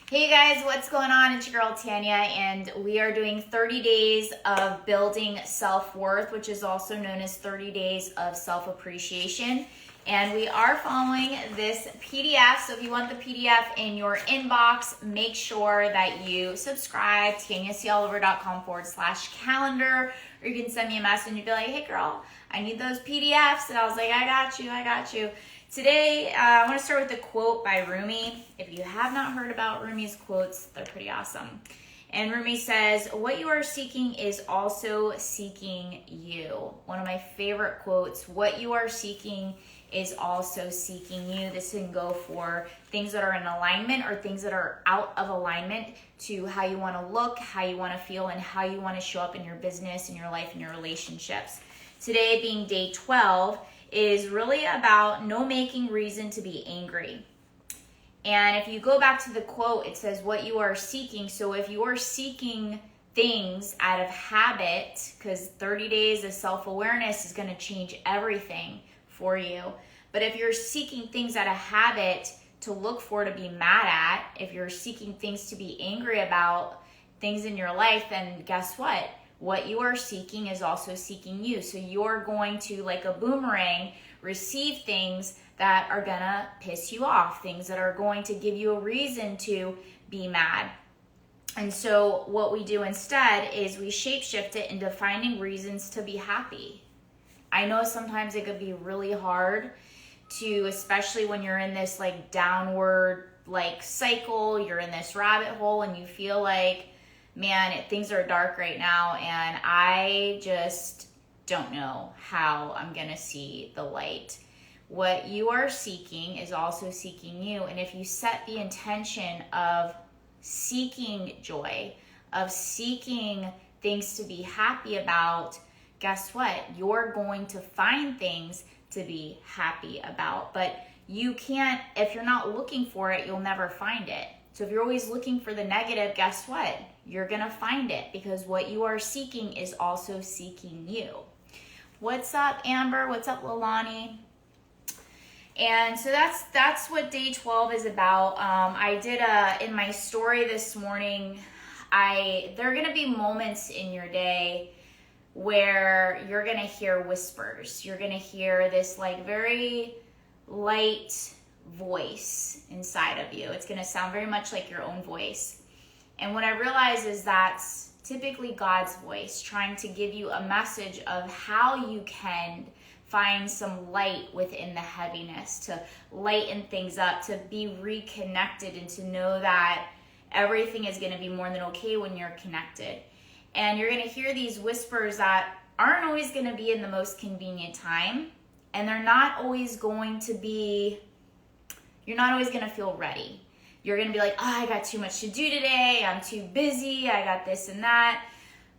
Hey guys, what's going on? It's your girl Tanya, and we are doing 30 days of building self-worth, which is also known as 30 days of self-appreciation. And we are following this PDF. So if you want the PDF in your inbox, make sure that you subscribe, tanyacalliver.com/calendar, or you can send me a message and you'd be like, hey girl, I need those PDFs. And I was like, I got you. Today, I want to start with a quote by Rumi. If you have not heard about Rumi's quotes, they're pretty awesome. And Rumi says, what you are seeking is also seeking you. One of my favorite quotes, what you are seeking is also seeking you. This can go for things that are in alignment or things that are out of alignment to how you want to look, how you want to feel, and how you want to show up in your business, in your life, in your relationships. Today being day 12, is really about no making reason to be angry. And if you go back to the quote, it says what you are seeking. So if you are seeking things out of habit, because 30 days of self-awareness is going to change everything for you. But if you're seeking things out of habit to look for, to be mad at, if you're seeking things to be angry about, things in your life, then guess what? What you are seeking is also seeking you. So you're going to, like a boomerang, receive things that are gonna piss you off, things that are going to give you a reason to be mad. And so what we do instead is we shapeshift it into finding reasons to be happy. I know sometimes it could be really hard to, especially when you're in this like downward like cycle, you're in this rabbit hole and you feel like, man, things are dark right now and I just don't know how I'm going to see the light. What you are seeking is also seeking you. And if you set the intention of seeking joy, of seeking things to be happy about, guess what? You're going to find things to be happy about. But you can't, if you're not looking for it, you'll never find it. So if you're always looking for the negative, guess what? You're going to find it, because what you are seeking is also seeking you. What's up, Amber? What's up, Lalani? And so that's what day 12 is about. I did in my story this morning, there are going to be moments in your day where you're going to hear whispers. You're going to hear this like very light voice inside of you. It's going to sound very much like your own voice. And what I realize is that's typically God's voice trying to give you a message of how you can find some light within the heaviness, to lighten things up, to be reconnected, and to know that everything is going to be more than okay when you're connected. And you're going to hear these whispers that aren't always going to be in the most convenient time, and they're not always going to be, you're not always going to feel ready. You're going to be like, oh, I got too much to do today. I'm too busy. I got this and that.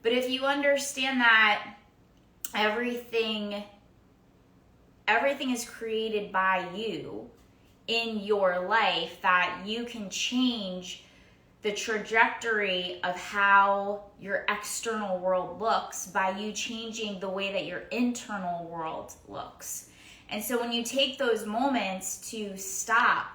But if you understand that everything is created by you in your life, that you can change the trajectory of how your external world looks by you changing the way that your internal world looks. And so when you take those moments to stop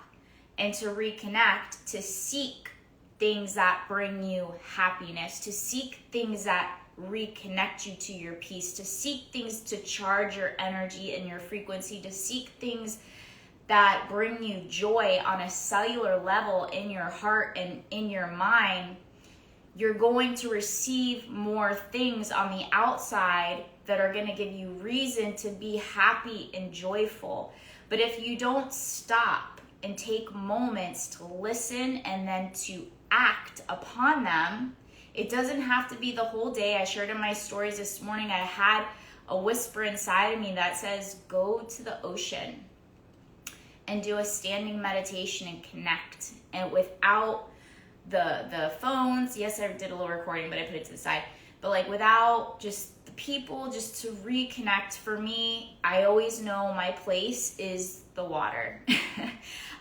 and to reconnect, to seek things that bring you happiness, to seek things that reconnect you to your peace, to seek things to charge your energy and your frequency, to seek things that bring you joy on a cellular level in your heart and in your mind, you're going to receive more things on the outside that are going to give you reason to be happy and joyful. But if you don't stop and take moments to listen and then to act upon them, it doesn't have to be the whole day. I shared in my stories this morning, I had a whisper inside of me that says, go to the ocean and do a standing meditation and connect. And without the phones, yes, I did a little recording, but I put it to the side. But like without just the people, just to reconnect. For me, I always know my place is the water.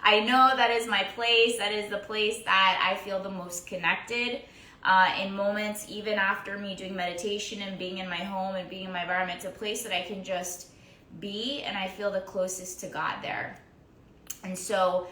I know that is my place. That is the place that I feel the most connected. In moments, even after me doing meditation and being in my home and being in my environment, it's a place that I can just be, and I feel the closest to God there. And so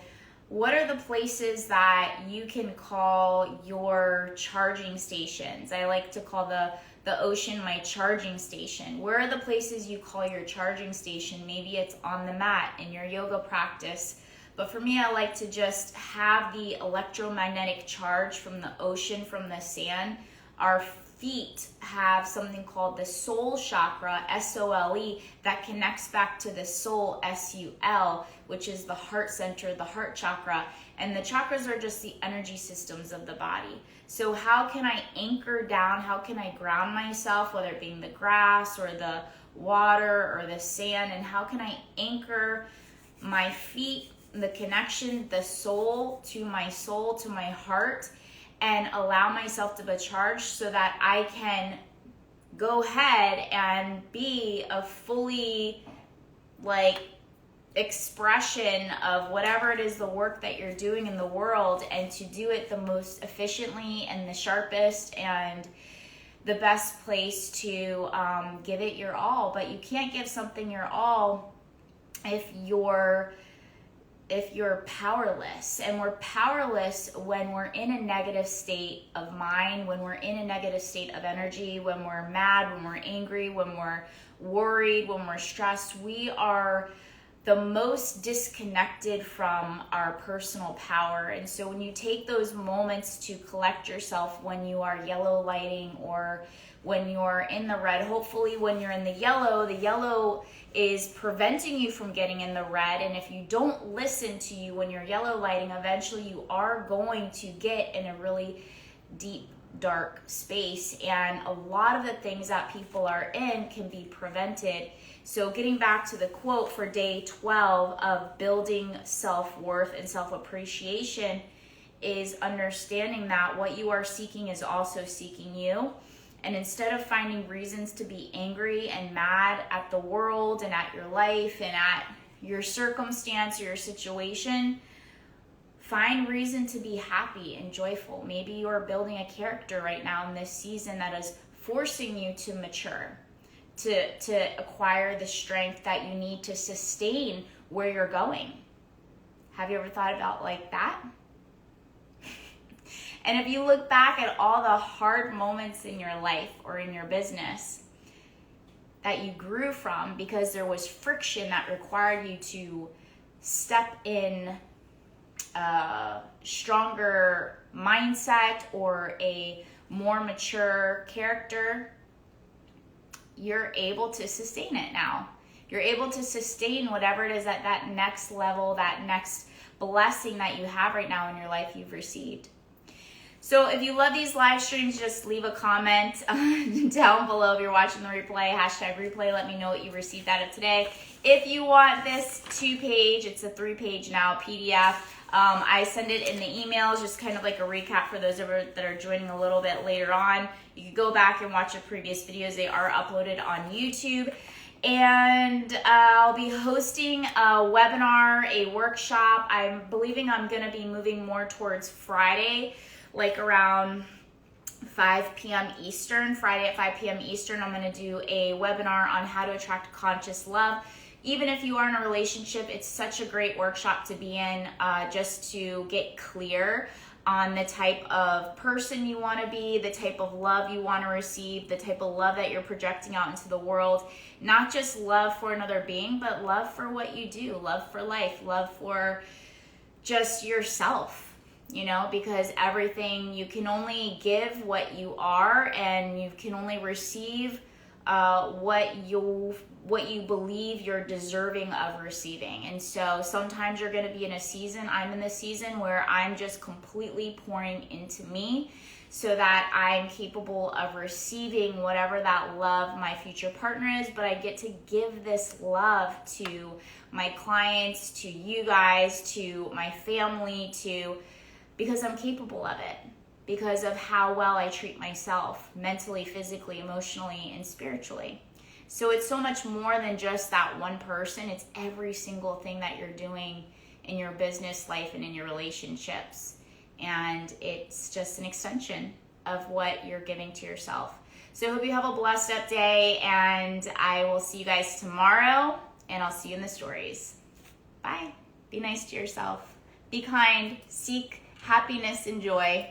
what are the places that you can call your charging stations? I like to call the ocean my charging station. Where are the places you call your charging station? Maybe it's on the mat in your yoga practice. But for me, I like to just have the electromagnetic charge from the ocean, from the sand. Our feet have something called the soul chakra, S-O-L-E, that connects back to the soul, S-U-L, which is the heart center, the heart chakra. And the chakras are just the energy systems of the body. So how can I anchor down? How can I ground myself, whether it being the grass or the water or the sand? And how can I anchor my feet, the connection, the soul, to my heart, and allow myself to be charged so that I can go ahead and be a fully expression of whatever it is, the work that you're doing in the world, and to do it the most efficiently and the sharpest and the best place to give it your all. But you can't give something your all if you're powerless. And we're powerless when we're in a negative state of mind, when we're in a negative state of energy, when we're mad, when we're angry, when we're worried, when we're stressed. We are the most disconnected from our personal power. And so when you take those moments to collect yourself when you are yellow lighting or when you're in the red, hopefully when you're in the yellow is preventing you from getting in the red. And if you don't listen to you when you're yellow lighting, eventually you are going to get in a really deep, dark space. And a lot of the things that people are in can be prevented. So getting back to the quote for day 12 of building self-worth and self-appreciation is understanding that what you are seeking is also seeking you. And instead of finding reasons to be angry and mad at the world and at your life and at your circumstance or your situation, find reason to be happy and joyful. Maybe you are building a character right now in this season that is forcing you to mature, to acquire the strength that you need to sustain where you're going. Have you ever thought about like that? And if you look back at all the hard moments in your life or in your business that you grew from because there was friction that required you to step in a stronger mindset or a more mature character, you're able to sustain it now. You're able to sustain whatever it is at that next level, that next blessing that you have right now in your life you've received. So if you love these live streams, just leave a comment down below if you're watching the replay, #replay. Let me know what you received out of today. If you want this 2-page, it's a 3-page now PDF. I send it in the emails, just kind of like a recap for those that are joining a little bit later on. You can go back and watch the previous videos. They are uploaded on YouTube. And I'll be hosting a webinar, a workshop. I'm believing I'm going to be moving more towards Friday, like around 5 p.m. Eastern. Friday at 5 p.m. Eastern, I'm going to do a webinar on how to attract conscious love. Even if you are in a relationship, it's such a great workshop to be in, just to get clear on the type of person you want to be, the type of love you want to receive, the type of love that you're projecting out into the world. Not just love for another being, but love for what you do, love for life, love for just yourself, you know, because everything, you can only give what you are, and you can only receive what you believe you're deserving of receiving. And so sometimes you're going to be in a season, I'm in this season where I'm just completely pouring into me so that I'm capable of receiving whatever that love my future partner is, but I get to give this love to my clients, to you guys, to my family, because I'm capable of it, because of how well I treat myself mentally, physically, emotionally, and spiritually. So it's so much more than just that one person. It's every single thing that you're doing in your business life and in your relationships. And it's just an extension of what you're giving to yourself. So I hope you have a blessed up day, and I will see you guys tomorrow, and I'll see you in the stories. Bye. Be nice to yourself. be kind, seek happiness and joy,